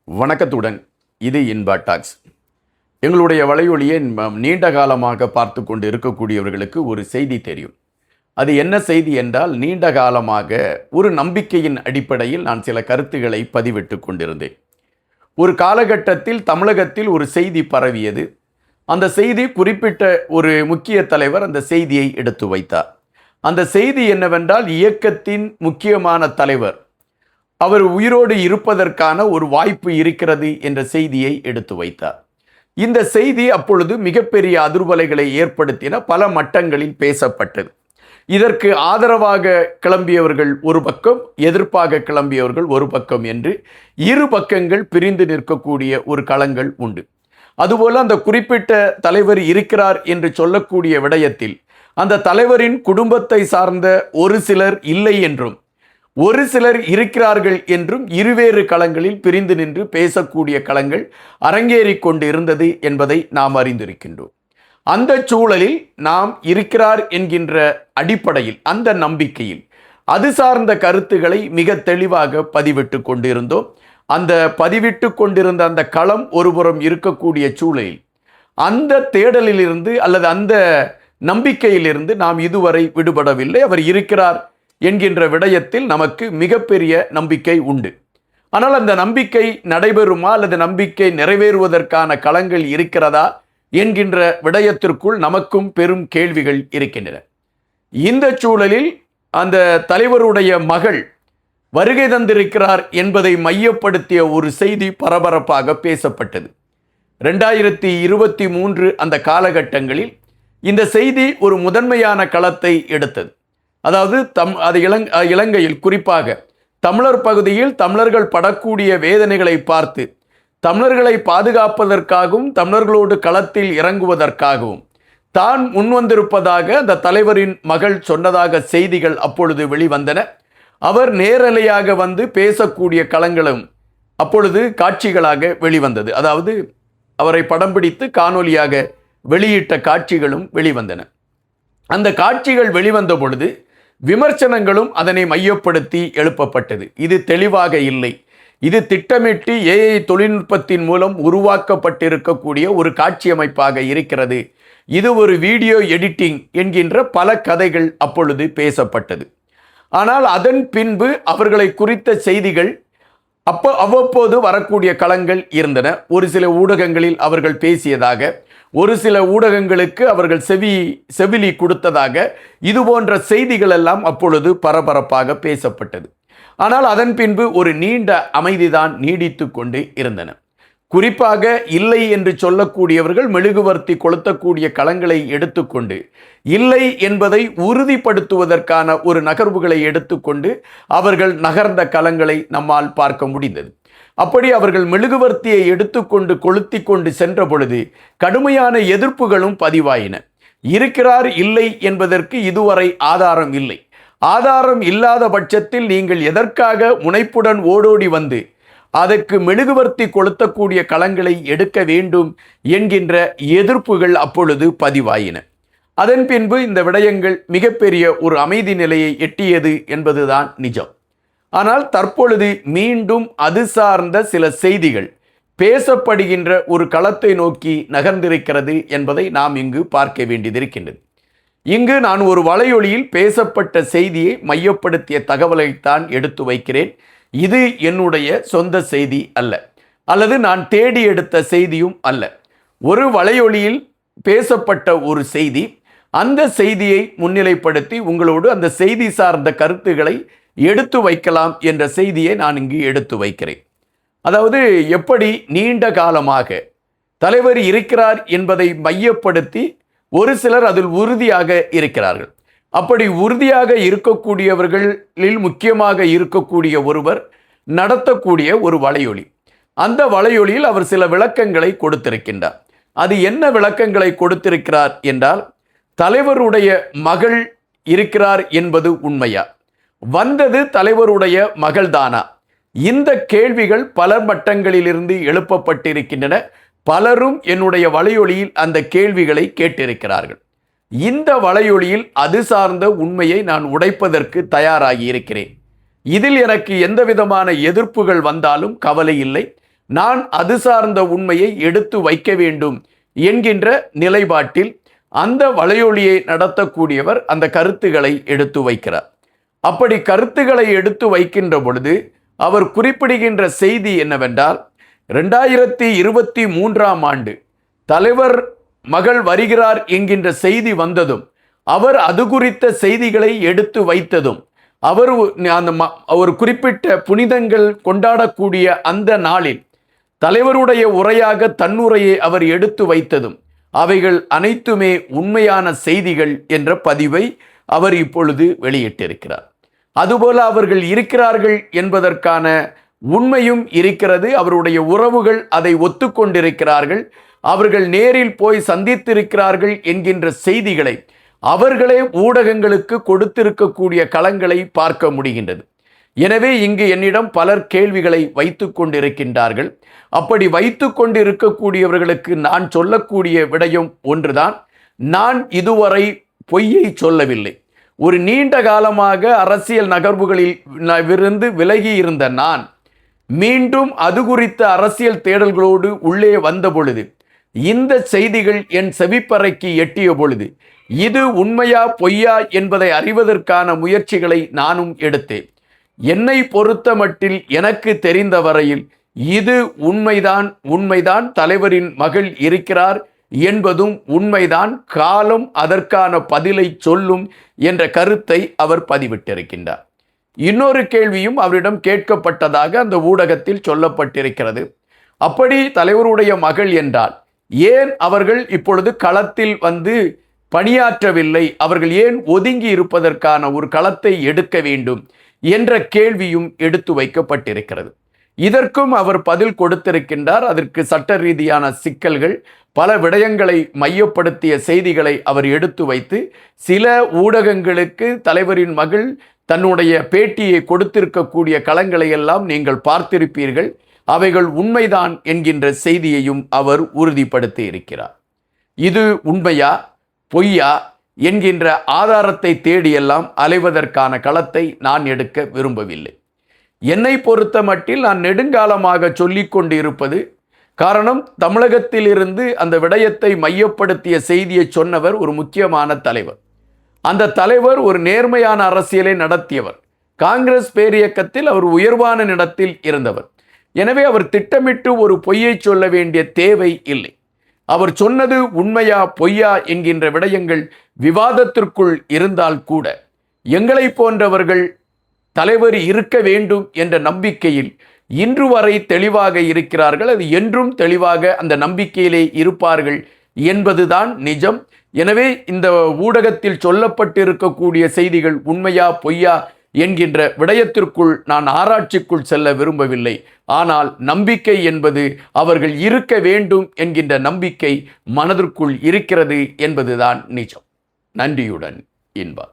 வணக்கத்துடன் இது இன்பா டாக்ஸ். எங்களுடைய வலையொலியை நீண்ட காலமாக பார்த்து கொண்டு இருக்கக்கூடியவர்களுக்கு ஒரு செய்தி தெரியும். அது என்ன செய்தி என்றால், நீண்ட காலமாக ஒரு நம்பிக்கையின் அடிப்படையில் நான் சில கருத்துக்களை பதிவிட்டு கொண்டிருந்தேன். ஒரு காலகட்டத்தில் தமிழகத்தில் ஒரு செய்தி பரவியது. அந்த செய்தி குறிப்பிட்ட ஒரு முக்கிய தலைவர் அந்த செய்தியை எடுத்து வைத்தார். அந்த செய்தி என்னவென்றால், இயக்கத்தின் முக்கியமான தலைவர் அவர் உயிரோடு இருப்பதற்கான ஒரு வாய்ப்பு இருக்கிறது என்ற செய்தியை எடுத்து வைத்தார். இந்த செய்தி அப்பொழுது மிகப்பெரிய அதிர்வலைகளை ஏற்படுத்தின, பல மட்டங்களில் பேசப்பட்டது. இதற்கு ஆதரவாக கிளம்பியவர்கள் ஒரு பக்கம், எதிர்ப்பாக கிளம்பியவர்கள் ஒரு பக்கம் என்று இரு பக்கங்கள் பிரிந்து நிற்கக்கூடிய ஒரு களங்கள் உண்டு. அதுபோல அந்த குறிப்பிட்ட தலைவர் இருக்கிறார் என்று சொல்லக்கூடிய விடயத்தில் அந்த தலைவரின் குடும்பத்தை சார்ந்த ஒரு சிலர் இல்லை என்றும், ஒரு சிலர் இருக்கிறார்கள் என்றும் இருவேறு களங்களில் பிரிந்து நின்று பேசக்கூடிய களங்கள் அரங்கேறி கொண்டு இருந்தது என்பதை நாம் அறிந்திருக்கின்றோம். அந்த சூழலில் நாம் இருக்கிறார் என்கின்ற அடிப்படையில், அந்த நம்பிக்கையில் அது சார்ந்த கருத்துக்களை மிக தெளிவாக பதிவிட்டு கொண்டிருந்தோம். அந்த பதிவிட்டு கொண்டிருந்த அந்த களம் ஒருபுறம் இருக்கக்கூடிய சூழலில், அந்த தேடலிலிருந்து அல்லது அந்த நம்பிக்கையிலிருந்து நாம் இதுவரை விடுபடவில்லை. அவர் இருக்கிறார் என்கின்ற விடயத்தில் நமக்கு மிகப்பெரிய நம்பிக்கை உண்டு. ஆனால் அந்த நம்பிக்கை நடைபெறுமா அல்லது நம்பிக்கை நிறைவேறுவதற்கான களங்கள் இருக்கிறதா என்கின்ற விடயத்திற்குள் நமக்கும் பெரும் கேள்விகள் இருக்கின்றன. இந்த சூழலில் அந்த தலைவருடைய மகள் வருகை தந்திருக்கிறார் என்பதை மையப்படுத்திய ஒரு செய்தி பரபரப்பாக பேசப்பட்டது. 2023 அந்த காலகட்டங்களில் இந்த செய்தி ஒரு முதன்மையான களத்தை எடுத்தது. அதாவது இலங்கையில் குறிப்பாக தமிழர் பகுதியில் தமிழர்கள் படக்கூடிய வேதனைகளை பார்த்து தமிழர்களை பாதுகாப்பதற்காகவும் தமிழர்களோடு களத்தில் இறங்குவதற்காகவும் தான் முன்வந்திருப்பதாக அந்த தலைவரின் மகள் சொன்னதாக செய்திகள் அப்பொழுது வெளிவந்தன. அவர் நேரலையாக வந்து பேசக்கூடிய களங்களும் அப்பொழுது காட்சிகளாக வெளிவந்தது. அதாவது அவரை படம் பிடித்து காணொலியாக வெளியிட்ட காட்சிகளும் வெளிவந்தன. அந்த காட்சிகள் வெளிவந்த பொழுது விமர்சனங்களும் அதனை மையப்படுத்தி எழுப்பப்பட்டது. இது தெளிவாக இல்லை, இது திட்டமிட்டு ஏஐ தொழில்நுட்பத்தின் மூலம் உருவாக்கப்பட்டிருக்கக்கூடிய ஒரு காட்சி அமைப்பாக இருக்கிறது, இது ஒரு வீடியோ எடிட்டிங் என்கின்ற பல கதைகள் அப்பொழுது பேசப்பட்டது. ஆனால் அதன் பின்பு அவர்களை குறித்த செய்திகள் அவ்வப்போது வரக்கூடிய களங்கள் இருந்தன. ஒரு சில ஊடகங்களில் அவர்கள் பேசியதாக, ஒரு சில ஊடகங்களுக்கு அவர்கள் செவிலி கொடுத்ததாக, இது போன்ற செய்திகள் எல்லாம் அப்பொழுது பரபரப்பாக பேசப்பட்டது. ஆனால் அதன் பின்பு ஒரு நீண்ட அமைதிதான் நீடித்து கொண்டு இருந்தன. குறிப்பாக இல்லை என்று சொல்லக்கூடியவர்கள் மெழுகுவர்த்தி கொளுத்தக்கூடிய களங்களை எடுத்துக்கொண்டு இல்லை என்பதை உறுதிப்படுத்துவதற்கான ஒரு நகர்வுகளை எடுத்துக்கொண்டு அவர்கள் நகர்ந்த களங்களை நம்மால் பார்க்க முடிந்தது. அப்படி அவர்கள் மெழுகுவர்த்தியை எடுத்துக்கொண்டு கொளுத்தி கொண்டு சென்ற பொழுது கடுமையான எதிர்ப்புகளும் பதிவாயின. இருக்கிறார் இல்லை என்பதற்கு இதுவரை ஆதாரம் இல்லை. ஆதாரம் இல்லாத பட்சத்தில் நீங்கள் எதற்காக முனைப்புடன் ஓடோடி வந்து அதற்கு மெழுகுவர்த்தி கொளுத்தக்கூடிய களங்களை எடுக்க வேண்டும் என்கின்ற எதிர்ப்புகள் அப்பொழுது பதிவாயின. அதன் பின்பு இந்த விடயங்கள் மிகப்பெரிய ஒரு அமைதி நிலையை எட்டியது என்பதுதான் நிஜம். ஆனால் தற்பொழுது மீண்டும் அது சார்ந்த சில செய்திகள் பேசப்படுகின்ற ஒரு களத்தை நோக்கி நகர்ந்திருக்கிறது என்பதை நாம் இங்கு பார்க்க வேண்டியதிருக்கின்றது. இங்கு நான் ஒரு வலையொலியில் பேசப்பட்ட செய்தியை மையப்படுத்திய தகவலைத்தான் எடுத்து வைக்கிறேன். இது என்னுடைய சொந்த செய்தி அல்ல, அல்லது நான் தேடி எடுத்த செய்தியும் அல்ல. ஒரு வலையொலியில் பேசப்பட்ட ஒரு செய்தி, அந்த செய்தியை முன்னிலைப்படுத்தி உங்களோடு அந்த செய்தி சார்ந்த கருத்துக்களை எடுத்து வைக்கலாம் என்ற செய்தியை நான் இங்கு எடுத்து வைக்கிறேன். அதாவது எப்படி நீண்ட காலமாக தலைவர் இருக்கிறார் என்பதை மையப்படுத்தி ஒரு சிலர் அதில் உறுதியாக இருக்கிறார்கள். அப்படி உறுதியாக இருக்கக்கூடியவர்களில் முக்கியமாக இருக்கக்கூடிய ஒருவர் நடத்தக்கூடிய ஒரு வலையொலி. அந்த வலையொலியில் அவர் சில விளக்கங்களை கொடுத்திருக்கின்றார். அது என்ன விளக்கங்களை கொடுத்திருக்கிறார் என்றால், தலைவருடைய மகள் இருக்கிறார் என்பது உண்மையா, வந்தது தலைவருடைய மகள்தானா? இந்த கேள்விகள் பல மட்டங்களிலிருந்து எழுப்பப்பட்டிருக்கின்றன. பலரும் என்னுடைய வலையொலியில் அந்த கேள்விகளை கேட்டிருக்கிறார்கள். இந்த வலையொலியில் அது சார்ந்த உண்மையை நான் உடைப்பதற்கு தயாராகி இருக்கிறேன். இதில் எனக்கு எந்த விதமான எதிர்ப்புகள் வந்தாலும் கவலை இல்லை. நான் அது சார்ந்த உண்மையை எடுத்து வைக்க வேண்டும் என்கின்ற நிலைப்பாட்டில் அந்த வலையொலியை நடத்தக்கூடியவர் அந்த கருத்துக்களை எடுத்து வைக்கிறார். அப்படி கருத்துக்களை எடுத்து வைக்கின்ற பொழுது அவர் குறிப்பிடுகின்ற செய்தி என்னவென்றால், 2023ஆம் ஆண்டு தலைவர் மகள் வருகிறார் என்கின்ற செய்தி வந்ததும், அவர் அது குறித்த செய்திகளை எடுத்து வைத்ததும், அவர் அந்த ஒரு குறிப்பிட்ட புனிதங்கள் கொண்டாடக்கூடிய அந்த நாளில் தலைவருடைய உரையாக தன்னுரையை அவர் எடுத்து வைத்ததும், அவைகள் அனைத்துமே உண்மையான செய்திகள் என்ற பதிவை அவர் இப்பொழுது வெளியிட்டிருக்கிறார். அதுபோல அவர்கள் இருக்கிறார்கள் என்பதற்கான உண்மையும் இருக்கிறது. அவருடைய உறவுகள் அதை ஒத்துக்கொண்டிருக்கிறார்கள். அவர்கள் நேரில் போய் சந்தித்திருக்கிறார்கள் என்கின்ற செய்திகளை அவர்களே ஊடகங்களுக்கு கொடுத்திருக்கக்கூடிய களங்களை பார்க்க முடிகின்றது. எனவே இங்கு என்னிடம் பலர் கேள்விகளை வைத்து கொண்டிருக்கின்றார்கள். அப்படி வைத்து கொண்டிருக்கக்கூடியவர்களுக்கு நான் சொல்லக்கூடிய விடயம் ஒன்றுதான், நான் இதுவரை பொய்யை சொல்லவில்லை. ஒரு நீண்ட காலமாக அரசியல் நகர்வுகளில் இருந்து விலகி இருந்த நான் மீண்டும் அது குறித்த அரசியல் தேடல்களோடு உள்ளே வந்த பொழுது, இந்த செய்திகள் என் செவிப்பறைக்கு எட்டிய பொழுது, இது உண்மையா பொய்யா என்பதை அறிவதற்கான முயற்சிகளை நானும் எடுத்தேன். என்னை பொறுத்த மட்டில் எனக்கு தெரிந்த வரையில் இது உண்மைதான். தலைவரின் மகள் இருக்கிறார் என்பதும் உண்மைதான். காலம் அதற்கான பதிலை சொல்லும் என்ற கருத்தை அவர் பதிவிட்டிருக்கின்றார். இன்னொரு கேள்வியும் அவரிடம் கேட்கப்பட்டதாக அந்த ஊடகத்தில் சொல்லப்பட்டிருக்கிறது. அப்படி தலைவருடைய மகள் என்றால் ஏன் அவர்கள் இப்பொழுது களத்தில் வந்து பணியாற்றவில்லை, அவர்கள் ஏன் ஒதுங்கி இருப்பதற்கான ஒரு களத்தை எடுக்க வேண்டும் என்ற கேள்வியும் எடுத்து வைக்கப்பட்டிருக்கிறது. இதற்கும் அவர் பதில் கொடுத்திருக்கின்றார். அதற்கு சட்ட ரீதியான சிக்கல்கள், பல விடயங்களை மையப்படுத்திய செய்திகளை அவர் எடுத்து வைத்து, சில ஊடகங்களுக்கு தலைவரின் மகள் தன்னுடைய பேட்டியை கொடுத்திருக்கக்கூடிய களங்களை எல்லாம் நீங்கள் பார்த்திருப்பீர்கள். அவைகள் உண்மைதான் என்கின்ற செய்தியையும் அவர் உறுதிப்படுத்தி இருக்கிறார். இது உண்மையா பொய்யா என்கின்ற ஆதாரத்தை தேடியெல்லாம் அலைவதற்கான களத்தை நான் எடுக்க விரும்பவில்லை. என்னை பொறுத்த மட்டில் நான் நெடுங்காலமாக சொல்லிக் கொண்டு இருப்பது, காரணம் தமிழகத்திலிருந்து அந்த விடயத்தை மையப்படுத்திய செய்தியை சொன்னவர் ஒரு முக்கியமான தலைவர். அந்த தலைவர் ஒரு நேர்மையான அரசியலை நடத்தியவர். காங்கிரஸ் பேரியக்கத்தில் அவர் உயர்வான இடத்தில் இருந்தவர். எனவே அவர் திட்டமிட்டு ஒரு பொய்யை சொல்ல வேண்டிய தேவை இல்லை. அவர் சொன்னது உண்மையா பொய்யா என்கின்ற விடயங்கள் விவாதத்திற்குள் இருந்தால் கூட, எங்களை போன்றவர்கள் தலைவர் இருக்க வேண்டும் என்ற நம்பிக்கையில் இன்று வரை தெளிவாக இருக்கிறார்கள். அது என்றும் தெளிவாக அந்த நம்பிக்கையிலே இருப்பார்கள் என்பதுதான் நிஜம். எனவே இந்த ஊடகத்தில் சொல்லப்பட்டிருக்கக்கூடிய செய்திகள் உண்மையா பொய்யா என்கின்ற விடயத்திற்குள் நான் ஆராய்ச்சிக்குள் செல்ல விரும்பவில்லை. ஆனால் நம்பிக்கை என்பது அவர்கள் இருக்க வேண்டும் என்கின்ற நம்பிக்கை மனதிற்குள் இருக்கிறது என்பதுதான் நிஜம். நன்றியுடன் இன்பா.